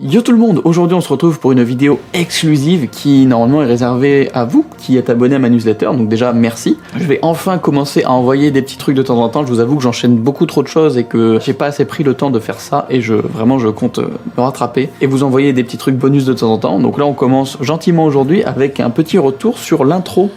Yo tout le monde, aujourd'hui on se retrouve pour une vidéo exclusive qui normalement est réservée à vous qui êtes abonné à ma newsletter, donc déjà merci. Je vais enfin commencer à envoyer des petits trucs de temps en temps, je vous avoue que j'enchaîne beaucoup trop de choses et que j'ai pas assez pris le temps de faire ça et je compte me rattraper et vous envoyer des petits trucs bonus de temps en temps. Donc là on commence gentiment aujourd'hui avec un petit retour sur l'intro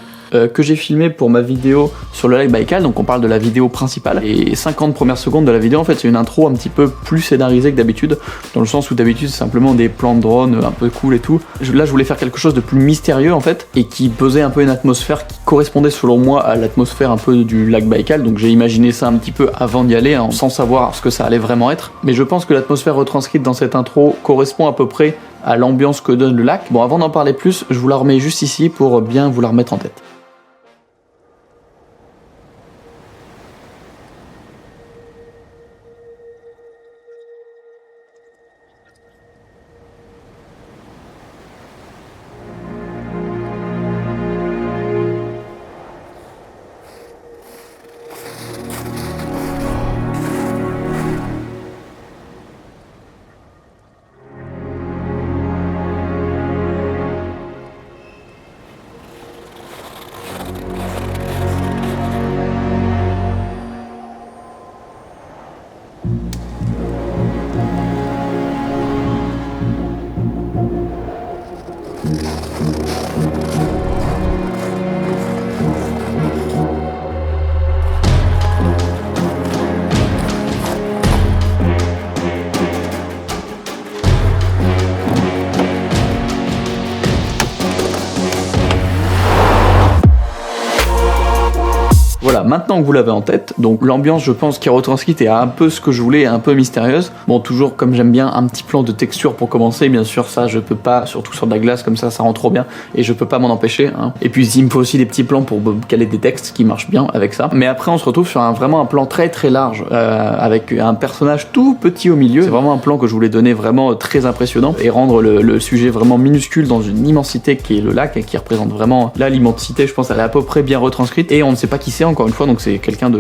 que j'ai filmé pour ma vidéo sur le lac Baïkal, donc on parle de la vidéo principale, et 50 premières secondes de la vidéo en fait c'est une intro un petit peu plus scénarisée que d'habitude, dans le sens où d'habitude c'est simplement des plans de drone un peu cool et tout. Là je voulais faire quelque chose de plus mystérieux en fait, et qui posait un peu une atmosphère qui correspondait selon moi à l'atmosphère un peu du lac Baïkal, donc j'ai imaginé ça un petit peu avant d'y aller, hein, sans savoir ce que ça allait vraiment être, mais je pense que l'atmosphère retranscrite dans cette intro correspond à peu près à l'ambiance que donne le lac. Bon, avant d'en parler plus, je vous la remets juste ici pour bien vous la remettre en tête. Voilà, maintenant que vous l'avez en tête, donc l'ambiance je pense qui est retranscrite est un peu ce que je voulais, un peu mystérieuse. Bon, toujours comme j'aime bien, un petit plan de texture pour commencer, bien sûr ça je peux pas, surtout sur de la glace comme ça rend trop bien, et je peux pas m'en empêcher, hein. Et puis il me faut aussi des petits plans pour caler des textes qui marchent bien avec ça. Mais après on se retrouve sur vraiment un plan très très large, avec un personnage tout petit au milieu. C'est vraiment un plan que je voulais donner vraiment très impressionnant, et rendre le sujet vraiment minuscule dans une immensité qui est le lac, et qui représente vraiment là l'immensité, je pense elle est à peu près bien retranscrite, et on ne sait pas qui c'est encore une fois, donc c'est quelqu'un de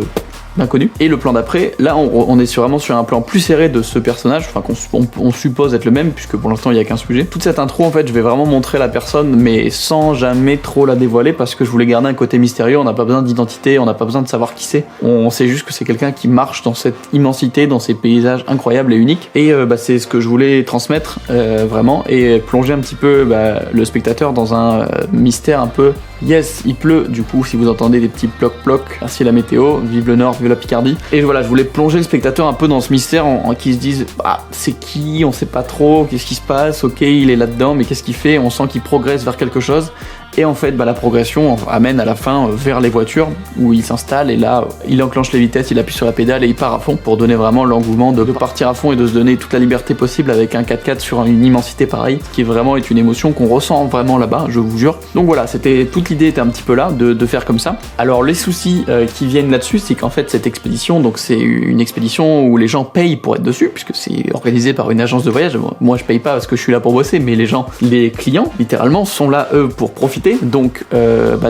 inconnu. Et le plan d'après, là on est vraiment sur un plan plus serré de ce personnage, enfin qu'on suppose être le même, puisque pour l'instant il n'y a qu'un sujet. Toute cette intro en fait je vais vraiment montrer la personne, mais sans jamais trop la dévoiler, parce que je voulais garder un côté mystérieux. On n'a pas besoin d'identité, on n'a pas besoin de savoir qui c'est, on sait juste que c'est quelqu'un qui marche dans cette immensité, dans ces paysages incroyables et uniques, et c'est ce que je voulais transmettre vraiment, et plonger un petit peu le spectateur dans un mystère un peu. Yes, il pleut, du coup, si vous entendez des petits ploc-ploc, merci la météo, vive le Nord, vive la Picardie. Et voilà, je voulais plonger le spectateur un peu dans ce mystère, en qui se disent, c'est qui, on sait pas trop, qu'est-ce qui se passe, ok, il est là-dedans, mais qu'est-ce qu'il fait, on sent qu'il progresse vers quelque chose. Et en fait, la progression amène à la fin vers les voitures, où il s'installe, et là, il enclenche les vitesses, il appuie sur la pédale, et il part à fond, pour donner vraiment l'engouement de partir à fond, et de se donner toute la liberté possible avec un 4x4 sur une immensité pareille, qui vraiment est une émotion qu'on ressent vraiment là-bas, je vous jure. Donc voilà, toute l'idée était un petit peu là, de faire comme ça. Alors les soucis qui viennent là-dessus, c'est qu'en fait, cette expédition, donc c'est une expédition où les gens payent pour être dessus, puisque c'est organisé par une agence de voyage. Moi, je paye pas parce que je suis là pour bosser, mais les clients, littéralement, sont là, eux, pour profiter. Donc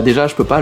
déjà je peux pas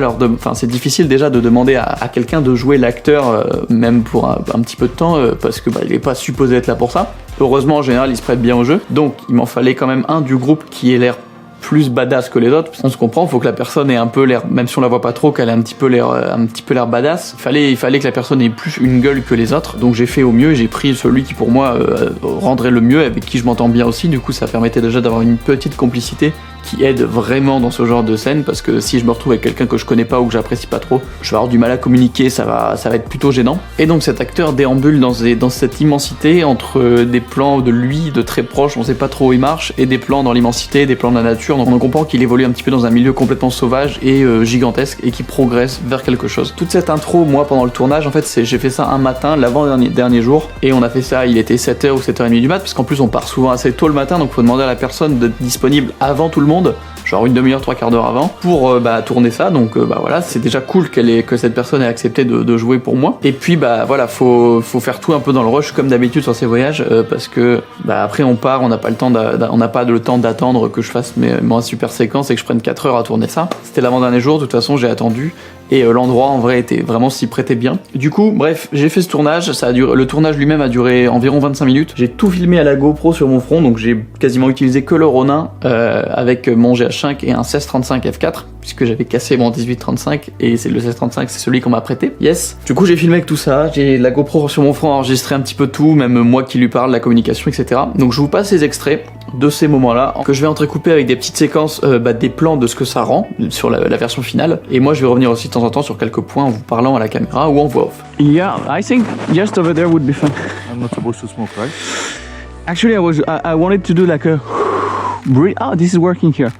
c'est difficile déjà de demander à quelqu'un de jouer l'acteur même pour un petit peu de temps, parce que il est pas supposé être là pour ça. Heureusement en général il se prête bien au jeu, donc il m'en fallait quand même un du groupe qui ait l'air plus badass que les autres. On se comprend, faut que la personne ait un peu l'air, même si on la voit pas trop, qu'elle ait un petit peu l'air badass. Il fallait que la personne ait plus une gueule que les autres, donc j'ai fait au mieux, j'ai pris celui qui pour moi rendrait le mieux, avec qui je m'entends bien aussi. Du coup ça permettait déjà d'avoir une petite complicité qui aide vraiment dans ce genre de scène, parce que si je me retrouve avec quelqu'un que je connais pas ou que j'apprécie pas trop, je vais avoir du mal à communiquer, ça va être plutôt gênant. Et donc cet acteur déambule dans cette immensité, entre des plans de lui de très proche, on sait pas trop où il marche, et des plans dans l'immensité, des plans de la nature, donc on comprend qu'il évolue un petit peu dans un milieu complètement sauvage et gigantesque, et qui progresse vers quelque chose. Toute cette intro, moi pendant le tournage, en fait j'ai fait ça un matin, l'avant-dernier jour, et on a fait ça, il était 7h ou 7h30 du mat, parce qu'en plus on part souvent assez tôt le matin, donc faut demander à la personne d'être disponible avant tout le monde, genre une demi-heure, 3/4 d'heure avant, pour tourner ça. Donc voilà, c'est déjà cool que cette personne ait accepté de jouer pour moi. Et puis voilà, faut faire tout un peu dans le rush comme d'habitude sur ces voyages, parce que après on part, on n'a pas le temps d'attendre que je fasse ma super séquence et que je prenne 4 heures à tourner ça. C'était l'avant-dernier jour, de toute façon j'ai attendu, et l'endroit en vrai s'y prêtait bien. Du coup, bref, j'ai fait ce tournage, le tournage lui-même a duré environ 25 minutes. J'ai tout filmé à la GoPro sur mon front, donc j'ai quasiment utilisé que le Ronin avec mon GH5 et un 16-35 f4, puisque j'avais cassé mon 18-35 et c'est le 16-35, c'est celui qu'on m'a prêté. Yes. Du coup, j'ai filmé avec tout ça, j'ai la GoPro sur mon front enregistré un petit peu tout, même moi qui lui parle, la communication, etc. Donc je vous passe ces extraits de ces moments-là que je vais entrecouper avec des petites séquences, des plans de ce que ça rend sur la version finale. Et moi, je vais revenir aussi de temps en temps sur quelques points en vous parlant à la caméra ou en voix off. Yeah, I think just over there would be fun. I'm not supposed to smoke, right? Actually, I wanted to do like a breathe. Oh, this is working here,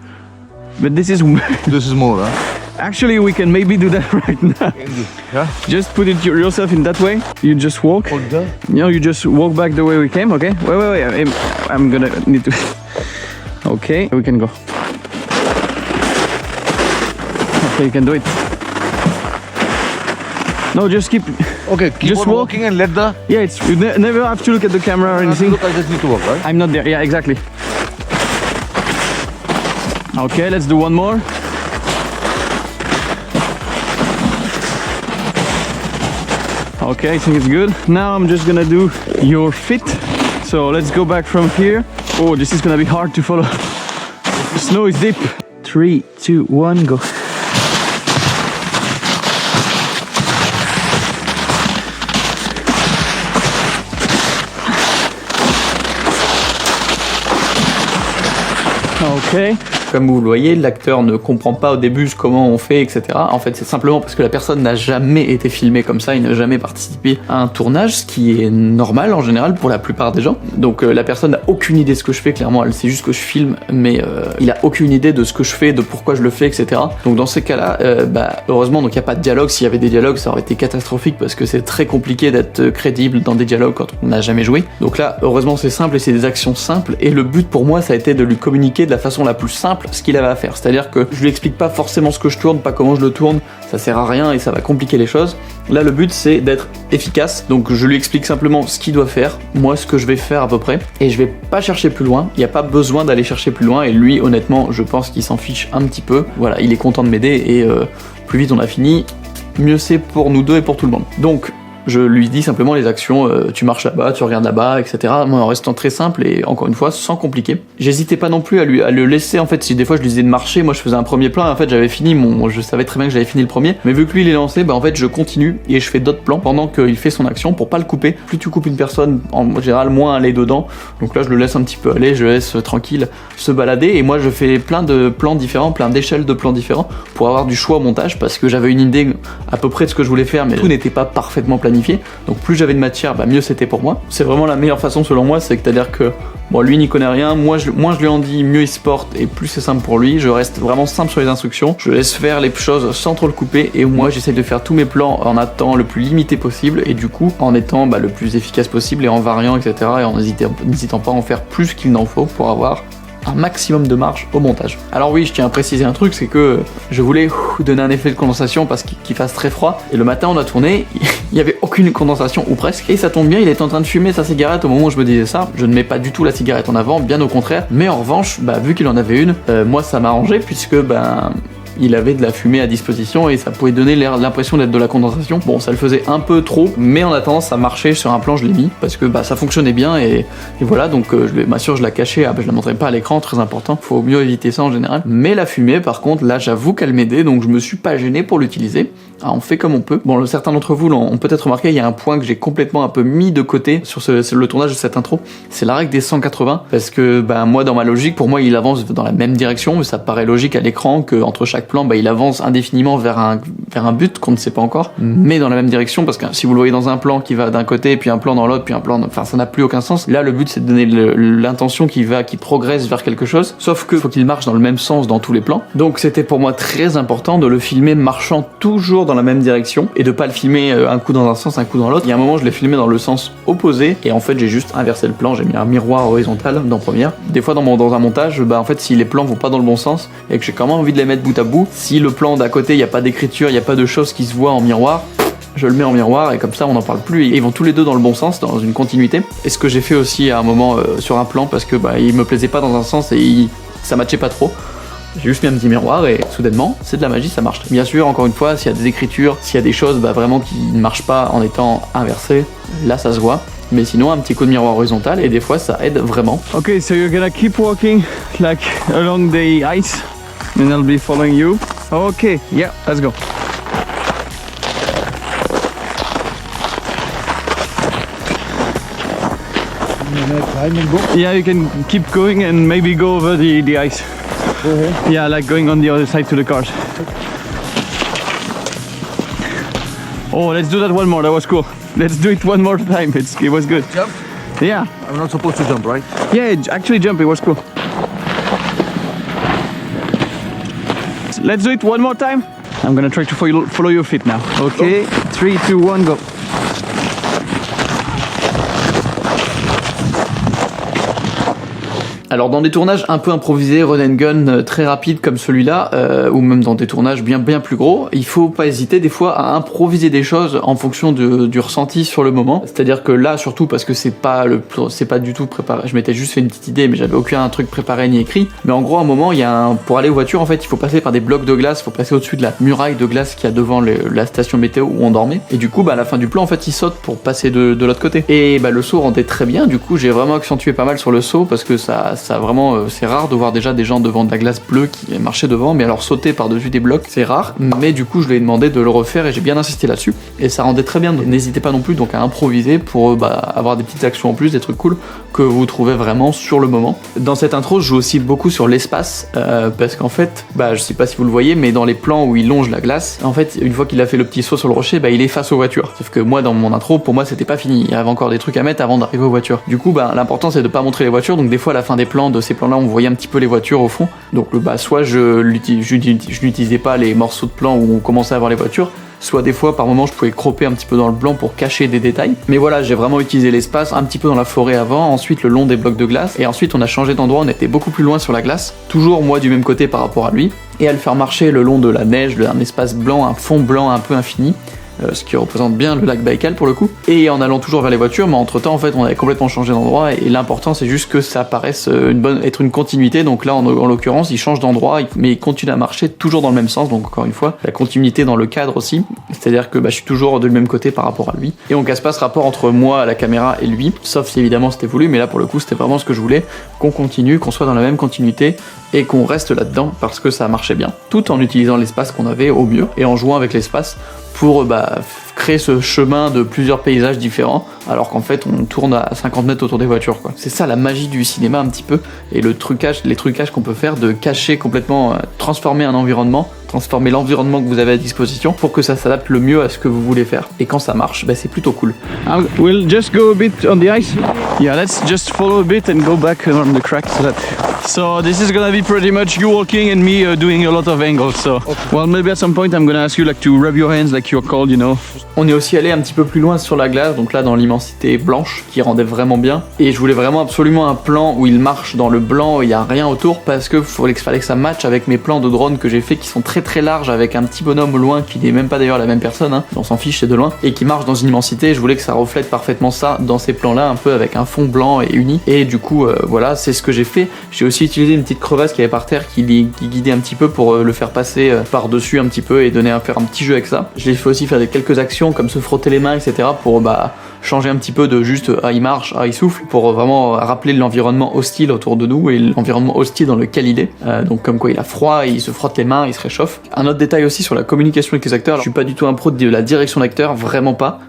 but this is more, huh? Actually, we can maybe do that right now. Yeah? Just put it yourself in that way. You just walk. Hold down. You know, you just walk back the way we came, okay? Wait. I'm gonna need to... Okay, we can go. Okay, you can do it. No, just keep... Okay, keep just on walk. walking and let the... Yeah, you never have to look at the camera or anything. Look, I just need to walk, right? I'm not there, yeah, exactly. Okay, let's do one more. Okay, I think it's good. Now I'm just gonna do your feet. So let's go back from here. Oh, this is gonna be hard to follow. The snow is deep. 3, 2, 1, go. Okay. Comme vous le voyez, l'acteur ne comprend pas au début comment on fait, etc. En fait, c'est simplement parce que la personne n'a jamais été filmée comme ça, il n'a jamais participé à un tournage, ce qui est normal en général pour la plupart des gens. Donc la personne n'a aucune idée de ce que je fais, clairement, elle sait juste que je filme, mais il a aucune idée de ce que je fais, de pourquoi je le fais, etc. Donc dans ces cas-là, heureusement, donc il n'y a pas de dialogue. S'il y avait des dialogues, ça aurait été catastrophique parce que c'est très compliqué d'être crédible dans des dialogues quand on n'a jamais joué. Donc là, heureusement, c'est simple et c'est des actions simples. Et le but pour moi, ça a été de lui communiquer de la façon la plus simple ce qu'il avait à faire. C'est-à-dire que je lui explique pas forcément ce que je tourne, pas comment je le tourne, ça sert à rien et ça va compliquer les choses. Là, le but, c'est d'être efficace. Donc je lui explique simplement ce qu'il doit faire, moi ce que je vais faire à peu près, et je vais pas chercher plus loin. Il n'y a pas besoin d'aller chercher plus loin, et lui, honnêtement, je pense qu'il s'en fiche un petit peu. Voilà, il est content de m'aider, et plus vite on a fini, mieux c'est pour nous deux et pour tout le monde. Donc je lui dis simplement les actions, tu marches là-bas, tu regardes là-bas, etc. Moi, en restant très simple et encore une fois sans compliqué. J'hésitais pas non plus à le laisser. En fait, si des fois je lui disais de marcher, moi je faisais un premier plan. Et en fait, j'avais fini je savais très bien que j'avais fini le premier. Mais vu que lui il est lancé, en fait je continue et je fais d'autres plans pendant qu'il fait son action pour pas le couper. Plus tu coupes une personne, en général, moins elle est dedans. Donc là, je le laisse un petit peu aller, je le laisse tranquille se balader. Et moi, je fais plein de plans différents, plein d'échelles de plans différents pour avoir du choix au montage parce que j'avais une idée à peu près de ce que je voulais faire, mais tout n'était pas parfaitement planifié. Donc plus j'avais de matière, mieux c'était pour moi. C'est vraiment la meilleure façon selon moi, c'est-à-dire que lui n'y connaît rien, moins je lui en dis, mieux il se porte et plus c'est simple pour lui. Je reste vraiment simple sur les instructions, je laisse faire les choses sans trop le couper et moi j'essaye de faire tous mes plans en attendant le plus limité possible et du coup en étant le plus efficace possible et en variant, etc. et en n'hésitant pas à en faire plus qu'il n'en faut pour avoir un maximum de marge au montage. Alors oui, je tiens à préciser un truc, c'est que je voulais donner un effet de condensation parce qu'il fasse très froid. Et le matin, on a tourné, il n'y avait aucune condensation, ou presque. Et ça tombe bien, il était en train de fumer sa cigarette au moment où je me disais ça. Je ne mets pas du tout la cigarette en avant, bien au contraire. Mais en revanche, vu qu'il en avait une, moi ça m'a arrangé puisque il avait de la fumée à disposition et ça pouvait donner l'impression d'être de la condensation. Bon, ça le faisait un peu trop, mais en attendant, ça marchait sur un plan, je l'ai mis parce que ça fonctionnait bien et voilà. Donc je m'assure, je la cachais, je la montrais pas à l'écran, très important. Faut mieux éviter ça en général. Mais la fumée, par contre, là, j'avoue qu'elle m'aidait, donc je me suis pas gêné pour l'utiliser. On fait comme on peut. Bon, certains d'entre vous l'ont peut-être remarqué, il y a un point que j'ai complètement un peu mis de côté sur le tournage de cette intro. C'est la règle des 180 parce que moi, dans ma logique, pour moi, il avance dans la même direction, mais ça paraît logique à l'écran que entre chaque plan, il avance indéfiniment vers un but qu'on ne sait pas encore, mais dans la même direction, parce que si vous le voyez dans un plan qui va d'un côté, puis un plan dans l'autre, puis un plan, ça n'a plus aucun sens. Là, le but, c'est de donner l'intention qui progresse vers quelque chose, sauf que faut qu'il marche dans le même sens dans tous les plans. Donc, c'était pour moi très important de le filmer marchant toujours dans la même direction, et de pas le filmer un coup dans un sens, un coup dans l'autre. Il y a un moment, je l'ai filmé dans le sens opposé, et en fait, j'ai juste inversé le plan, j'ai mis un miroir horizontal dans première. Des fois, dans un montage, en fait, si les plans vont pas dans le bon sens, et que j'ai quand même envie de les mettre bout à bout, si le plan d'à côté, il n'y a pas d'écriture, il n'y a pas de choses qui se voient en miroir, je le mets en miroir et comme ça on n'en parle plus et ils vont tous les deux dans le bon sens, dans une continuité. Et ce que j'ai fait aussi à un moment sur un plan parce que il me plaisait pas dans un sens et ça matchait pas trop. J'ai juste mis un petit miroir et soudainement, c'est de la magie, ça marche. Bien sûr, encore une fois, s'il y a des écritures, s'il y a des choses vraiment qui ne marchent pas en étant inversées, là ça se voit. Mais sinon, un petit coup de miroir horizontal et des fois ça aide vraiment. Okay, so you're gonna keep walking like along the ice and I'll be following you. Okay, yeah, let's go. Yeah, you can keep going and maybe go over the ice. Yeah, like going on the other side to the cars. Oh, let's do that one more, that was cool. Let's do it one more time, it was good. Jump? Yeah. I'm not supposed to jump, right? Yeah, actually jump, it was cool. Let's do it one more time. I'm gonna try to follow your feet now. Okay, 3, 2, 1, go. Alors dans des tournages un peu improvisés, run and gun très rapides comme celui-là, ou même dans des tournages bien plus gros, il faut pas hésiter des fois à improviser des choses en fonction du ressenti sur le moment. C'est-à-dire que là surtout parce que c'est pas du tout préparé. Je m'étais juste fait une petite idée, mais j'avais aucun truc préparé ni écrit. Mais en gros à un moment pour aller aux voitures en fait il faut passer par des blocs de glace, il faut passer au-dessus de la muraille de glace qu'il y a devant la station météo où on dormait. Et du coup à la fin du plan en fait il saute pour passer de l'autre côté. Et le saut rendait très bien. Du coup j'ai vraiment accentué pas mal sur le saut parce que ça vraiment, c'est rare de voir déjà des gens devant de la glace bleue qui marchaient devant, mais alors sauter par-dessus des blocs, c'est rare. Mais du coup, je lui ai demandé de le refaire et j'ai bien insisté là-dessus. Et ça rendait très bien. N'hésitez pas non plus donc à improviser pour avoir des petites actions en plus, des trucs cool que vous trouvez vraiment sur le moment. Dans cette intro, je joue aussi beaucoup sur l'espace parce qu'en fait, je sais pas si vous le voyez, mais dans les plans où il longe la glace, en fait, une fois qu'il a fait le petit saut sur le rocher, il est face aux voitures. Sauf que moi, dans mon intro, pour moi, c'était pas fini. Il y avait encore des trucs à mettre avant d'arriver aux voitures. Du coup, l'important c'est de pas montrer les voitures. Donc des fois, à la fin des plans, de ces plans-là, on voyait un petit peu les voitures au fond. Donc soit je n'utilisais pas les morceaux de plan où on commençait à voir les voitures, soit des fois par moment je pouvais cropper un petit peu dans le blanc pour cacher des détails. Mais voilà, j'ai vraiment utilisé l'espace un petit peu dans la forêt avant, ensuite le long des blocs de glace, et ensuite on a changé d'endroit, on était beaucoup plus loin sur la glace, toujours moi du même côté par rapport à lui, et à le faire marcher le long de la neige, un espace blanc, un fond blanc un peu infini. Ce qui représente bien le lac Baïkal pour le coup, et en allant toujours vers les voitures, mais entre temps en fait on avait complètement changé d'endroit, et l'important c'est juste que ça paraisse être une continuité. Donc là en l'occurrence il change d'endroit mais il continue à marcher toujours dans le même sens, donc encore une fois la continuité dans le cadre aussi, c'est à dire que je suis toujours du même côté par rapport à lui, et on casse pas ce rapport entre moi, la caméra et lui, sauf si évidemment c'était voulu, mais là pour le coup c'était vraiment ce que je voulais, qu'on continue, qu'on soit dans la même continuité et qu'on reste là-dedans parce que ça marchait bien, tout en utilisant l'espace qu'on avait au mieux et en jouant avec l'espace pour créer ce chemin de plusieurs paysages différents, alors qu'en fait on tourne à 50 mètres autour des voitures, quoi. C'est ça la magie du cinéma un petit peu, et les trucages qu'on peut faire de cacher complètement, transformer un environnement, transformer l'environnement que vous avez à disposition pour que ça s'adapte le mieux à ce que vous voulez faire. Et quand ça marche, c'est plutôt cool. We'll just go a bit on the ice. Yeah, let's just follow a bit and go back around the crack so this is gonna be pretty much you walking and me doing a lot of angles. So, well, maybe at some point I'm gonna ask you to rub your hands like you're cold, On est aussi allé un petit peu plus loin sur la glace, donc là dans l'immensité blanche qui rendait vraiment bien. Et je voulais vraiment absolument un plan où il marche dans le blanc, il n'y a rien autour, parce que fallait que ça matche avec mes plans de drone que j'ai fait qui sont très larges, avec un petit bonhomme au loin qui n'est même pas d'ailleurs la même personne, on s'en fiche, c'est de loin, et qui marche dans une immensité. Je voulais que ça reflète parfaitement ça dans ces plans là, un peu avec un fond blanc et uni. Et du coup voilà, c'est ce que j'ai fait. J'ai aussi utilisé une petite crevasse qui avait par terre qui guidait un petit peu pour le faire passer par dessus un petit peu et faire un petit jeu avec ça. Je l'ai fait aussi faire quelques actions comme se frotter les mains, etc. pour changer un petit peu de juste il marche, il souffle, pour vraiment rappeler l'environnement hostile autour de nous et l'environnement hostile dans lequel il est. Donc comme quoi il a froid, il se frotte les mains, il se réchauffe. Un autre détail aussi sur la communication avec les acteurs. Alors, je suis pas du tout un pro de la direction d'acteur, vraiment pas,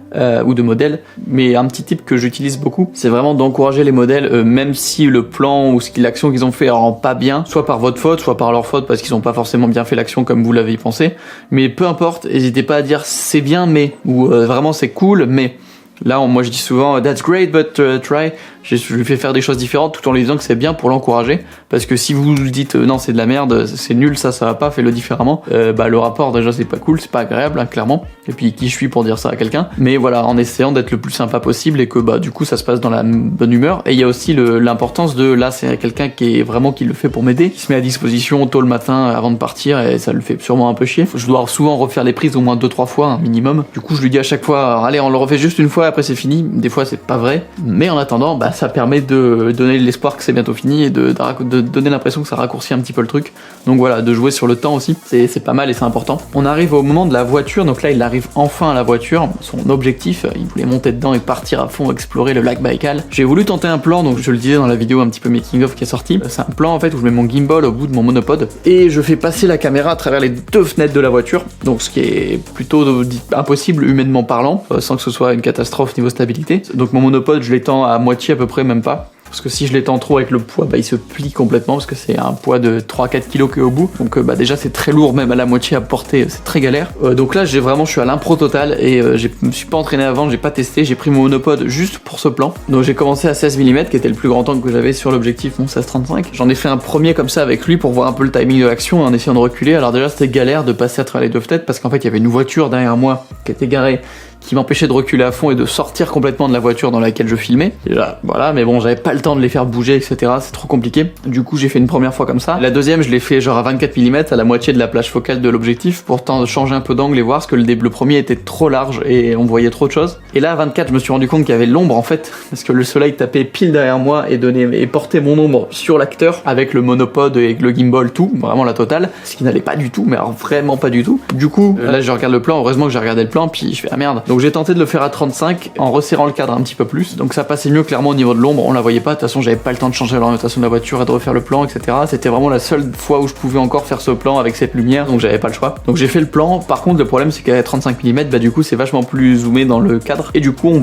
ou de modèle, mais un petit tip que j'utilise beaucoup, c'est vraiment d'encourager les modèles, même si le plan ou l'action qu'ils ont fait rend pas bien, soit par votre faute, soit par leur faute parce qu'ils ont pas forcément bien fait l'action comme vous l'avez pensé. Mais peu importe, n'hésitez pas à dire c'est bien mais, ou vraiment c'est cool mais. Là, moi je dis souvent that's great but try. Je lui fais faire des choses différentes tout en lui disant que c'est bien pour l'encourager, parce que si vous lui dites non c'est de la merde, c'est nul, ça va pas, fais-le différemment, le rapport déjà c'est pas cool, c'est pas agréable, clairement. Et puis qui je suis pour dire ça à quelqu'un, mais voilà, en essayant d'être le plus sympa possible et que du coup ça se passe dans la bonne humeur. Et il y a aussi l'importance de là c'est quelqu'un qui le fait pour m'aider, qui se met à disposition tôt le matin avant de partir, et ça le fait sûrement un peu chier. Je dois souvent refaire les prises au moins 2-3 fois un minimum. Du coup je lui dis à chaque fois allez on le refait juste une fois, après c'est fini. Des fois c'est pas vrai, mais en attendant ça permet de donner l'espoir que c'est bientôt fini et de donner l'impression que ça raccourcit un petit peu le truc. Donc voilà, de jouer sur le temps aussi, c'est pas mal et c'est important. On arrive au moment de la voiture, donc là il arrive enfin à la voiture. Son objectif, il voulait monter dedans et partir à fond, explorer le lac Baïkal. J'ai voulu tenter un plan, donc je le disais dans la vidéo un petit peu making of qui est sorti. C'est un plan en fait où je mets mon gimbal au bout de mon monopode et je fais passer la caméra à travers les 2 fenêtres de la voiture, donc ce qui est plutôt impossible humainement parlant, sans que ce soit une catastrophe niveau stabilité. Donc mon monopode je l'étends à moitié à peu près, même pas. Parce que si je l'étends trop avec le poids, il se plie complètement parce que c'est un poids de 3-4 kg qui est au bout. Donc déjà c'est très lourd même à la moitié à porter, c'est très galère. Donc là je suis à l'impro total et je me suis pas entraîné avant, j'ai pas testé, j'ai pris mon monopode juste pour ce plan. Donc j'ai commencé à 16 mm qui était le plus grand angle que j'avais sur l'objectif, mon 16-35. J'en ai fait un premier comme ça avec lui pour voir un peu le timing de l'action en essayant de reculer. Alors déjà c'était galère de passer à travers les 2 fenêtres parce qu'en fait il y avait une voiture derrière moi qui était garée, qui m'empêchait de reculer à fond et de sortir complètement de la voiture dans laquelle je filmais. Déjà, voilà, mais bon, j'avais pas le temps de les faire bouger, etc. C'est trop compliqué. Du coup, j'ai fait une première fois comme ça. La deuxième, je l'ai fait genre à 24 mm, à la moitié de la plage focale de l'objectif, pour tenter de changer un peu d'angle et voir, parce que le premier était trop large et on voyait trop de choses. Et là, à 24, je me suis rendu compte qu'il y avait l'ombre en fait, parce que le soleil tapait pile derrière moi et portait mon ombre sur l'acteur avec le monopode et le gimbal, tout, vraiment la totale, ce qui n'allait pas du tout, mais alors vraiment pas du tout. Du coup, là, je regarde le plan, heureusement que j'ai regardé le plan, puis je fais ah merde. Donc j'ai tenté de le faire à 35 en resserrant le cadre un petit peu plus, donc ça passait mieux clairement au niveau de l'ombre, on la voyait pas, de toute façon j'avais pas le temps de changer l'orientation de la voiture et de refaire le plan, etc. C'était vraiment la seule fois où je pouvais encore faire ce plan avec cette lumière, donc j'avais pas le choix. Donc j'ai fait le plan, par contre le problème c'est qu'à 35 mm, du coup c'est vachement plus zoomé dans le cadre, et du coup on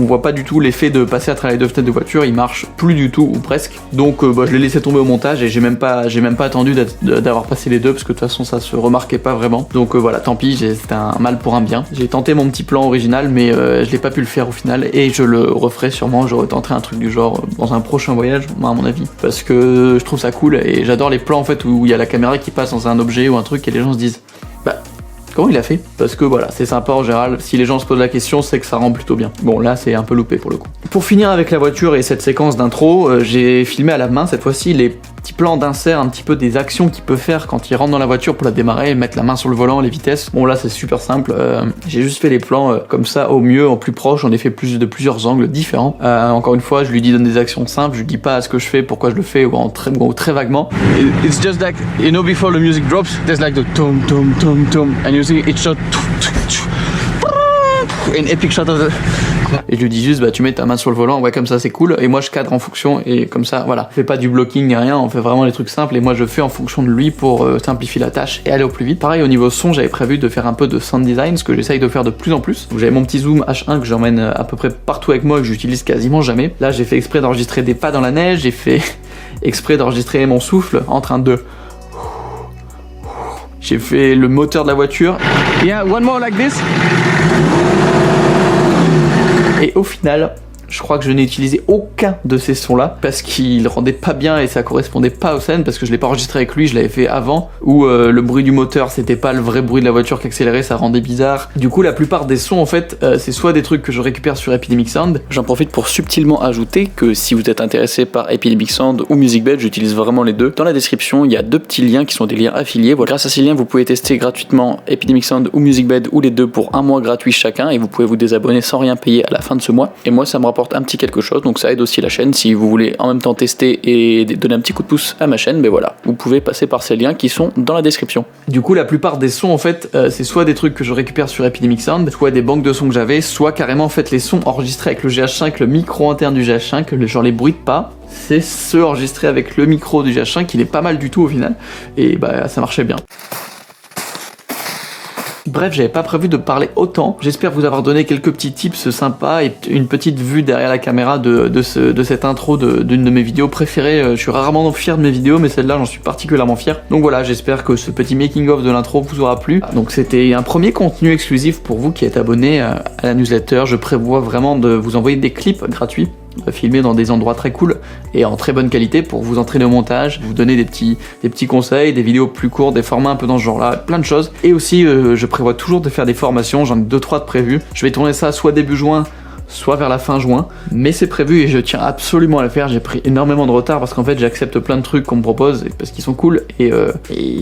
voit pas du tout l'effet de passer à travers les 2 fenêtres de voiture, il marche plus du tout, ou presque. Donc je l'ai laissé tomber au montage et j'ai même pas attendu d'avoir passé les 2 parce que de toute façon ça se remarquait pas vraiment. Donc voilà, tant pis, c'était un mal pour un bien. J'ai tenté mon petit plan original, mais je l'ai pas pu le faire au final et je le referai sûrement, je retenterai un truc du genre dans un prochain voyage, à mon avis, parce que je trouve ça cool et j'adore les plans en fait où il y a la caméra qui passe dans un objet ou un truc et les gens se disent bah comment il a fait? Parce que voilà, c'est sympa en général, si les gens se posent la question, c'est que ça rend plutôt bien. Bon là c'est un peu loupé pour le coup. Pour finir avec la voiture et cette séquence d'intro, j'ai filmé à la main cette fois-ci les petits plans d'insert, un petit peu des actions qu'il peut faire quand il rentre dans la voiture pour la démarrer, mettre la main sur le volant, les vitesses. Bon là c'est super simple, j'ai juste fait les plans comme ça au mieux, en plus proche, j'en ai fait plusieurs angles différents. Encore une fois, je lui donne des actions simples, je lui dis pas ce que je fais, pourquoi je le fais, ou très vaguement. It's just like, you know, before the music drops, there's like the tom tom tom tom, and you see it shot an epic shot of the... Et je lui dis juste bah tu mets ta main sur le volant, ouais comme ça c'est cool, et moi je cadre en fonction et comme ça voilà, on fait pas du blocking ni rien, on fait vraiment les trucs simples et moi je fais en fonction de lui pour simplifier la tâche et aller au plus vite. Pareil au niveau son, j'avais prévu de faire un peu de sound design, ce que j'essaye de faire de plus en plus. Donc j'avais mon petit zoom H1 que j'emmène à peu près partout avec moi et que j'utilise quasiment jamais. Là j'ai fait exprès d'enregistrer des pas dans la neige, j'ai fait exprès d'enregistrer mon souffle en train de... J'ai fait le moteur de la voiture. Yeah, one more like this. Et au final, je crois que je n'ai utilisé aucun de ces sons-là parce qu'il rendait pas bien et ça correspondait pas aux scènes, parce que je l'ai pas enregistré avec lui, je l'avais fait avant, où le bruit du moteur c'était pas le vrai bruit de la voiture qui accélérait, ça rendait bizarre. Du coup, la plupart des sons en fait, c'est soit des trucs que je récupère sur Epidemic Sound. J'en profite pour subtilement ajouter que si vous êtes intéressé par Epidemic Sound ou Musicbed, j'utilise vraiment les deux. Dans la description, il y a 2 petits liens qui sont des liens affiliés. Voilà. Grâce à ces liens, vous pouvez tester gratuitement Epidemic Sound ou Musicbed ou les deux pour 1 mois gratuit chacun, et vous pouvez vous désabonner sans rien payer à la fin de ce mois. Et moi, ça me rapporte un petit quelque chose, donc ça aide aussi la chaîne. Si vous voulez en même temps tester et donner un petit coup de pouce à ma chaîne, ben voilà, vous pouvez passer par ces liens qui sont dans la description. Du coup, la plupart des sons en fait, c'est soit des trucs que je récupère sur Epidemic Sound, soit des banques de sons que j'avais, soit carrément en fait les sons enregistrés avec le GH5, le micro interne du GH5, genre les bruits de pas, c'est ceux enregistrés avec le micro du GH5, qui n'est pas mal du tout au final, et bah ça marchait bien. Bref, j'avais pas prévu de parler autant. J'espère vous avoir donné quelques petits tips sympas et une petite vue derrière la caméra de cette intro d'une de mes vidéos préférées. Je suis rarement fier de mes vidéos, mais celle-là j'en suis particulièrement fier. Donc voilà, j'espère que ce petit making of de l'intro vous aura plu. Donc c'était un premier contenu exclusif pour vous qui êtes abonné à la newsletter. Je prévois vraiment de vous envoyer des clips gratuits, filmé dans des endroits très cool et en très bonne qualité pour vous entraîner au montage, vous donner des petits conseils, des vidéos plus courtes, des formats un peu dans ce genre-là, plein de choses. Et aussi, je prévois toujours de faire des formations, j'en ai 2-3 de prévues. Je vais tourner ça soit début juin, soit vers la fin juin, mais c'est prévu et je tiens absolument à le faire. J'ai pris énormément de retard parce qu'en fait j'accepte plein de trucs qu'on me propose parce qu'ils sont cool et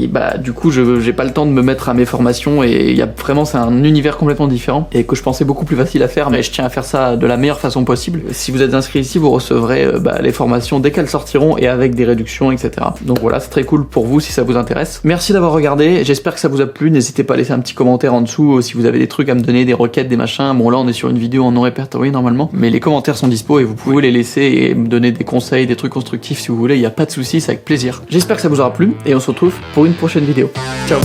bah du coup j'ai pas le temps de me mettre à mes formations et il y a vraiment, c'est un univers complètement différent et que je pensais beaucoup plus facile à faire, mais je tiens à faire ça de la meilleure façon possible. Si vous êtes inscrit ici, vous recevrez les formations dès qu'elles sortiront et avec des réductions, etc. Donc voilà, c'est très cool pour vous si ça vous intéresse. Merci d'avoir regardé, j'espère que ça vous a plu. N'hésitez pas à laisser un petit commentaire en dessous si vous avez des trucs à me donner, des requêtes, des machins. Bon là on est sur une vidéo en non répertorié normalement, mais les commentaires sont dispo et vous pouvez les laisser et me donner des conseils, des trucs constructifs si vous voulez, il n'y a pas de soucis, c'est avec plaisir. J'espère que ça vous aura plu et on se retrouve pour une prochaine vidéo. Ciao.